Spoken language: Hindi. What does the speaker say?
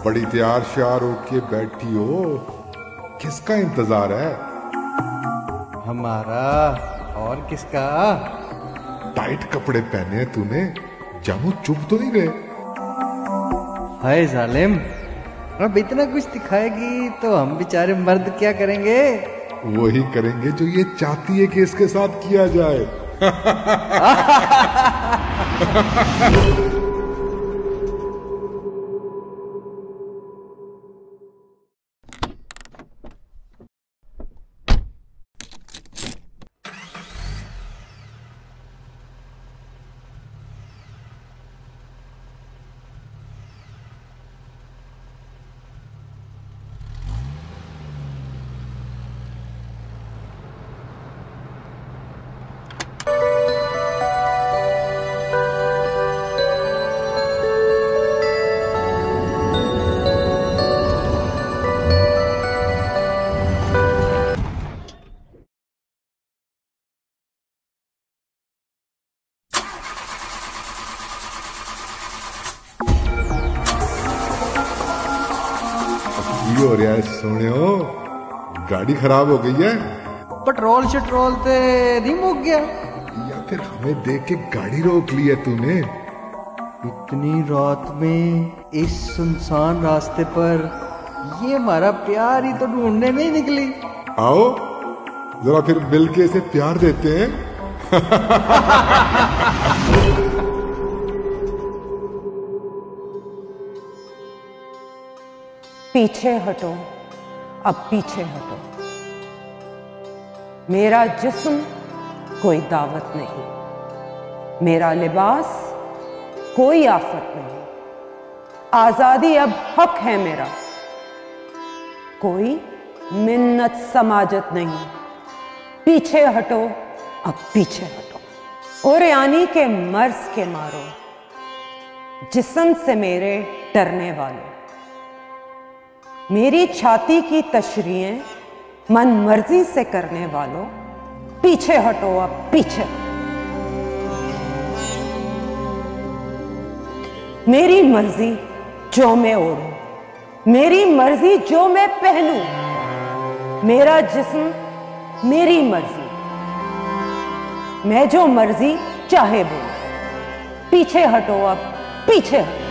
बड़ी तैयार श्यार होके बैठी हो, किसका इंतजार है? हमारा। और किसका? टाइट कपड़े पहने हैं तूने, जानू चुप तो नहीं रहे? हाय जालिम, अब इतना कुछ दिखाएगी तो हम बेचारे मर्द क्या करेंगे? वही करेंगे जो ये चाहती है कि इसके साथ किया जाए। हो रहा है सोने हो, गाड़ी खराब हो गई है? पेट्रोल शट्रोल ते नहीं मुक गया? या फिर हमें देख के गाड़ी रोक ली है तूने? इतनी रात में इस सुनसान रास्ते पर ये हमारा प्यार ही तो ढूंढने नहीं निकली। आओ जरा फिर मिल के इसे प्यार देते हैं। पीछे हटो, अब पीछे हटो। मेरा जिस्म कोई दावत नहीं, मेरा लिबास कोई आफत नहीं। आजादी अब हक है मेरा, कोई मिन्नत समाजत नहीं। पीछे हटो, अब पीछे हटो। और यानी के मर्ज के मारो, जिस्म से मेरे डरने वालों। मेरी छाती की तशरीहें मन मर्जी से करने वालों, पीछे हटो, अब पीछे। मेरी मर्जी जो मैं ओढ़ूं, मेरी मर्जी जो मैं पहनूं, मेरा जिस्म मेरी मर्जी, मैं जो मर्जी चाहे बोलूं। पीछे हटो, अब पीछे हटो।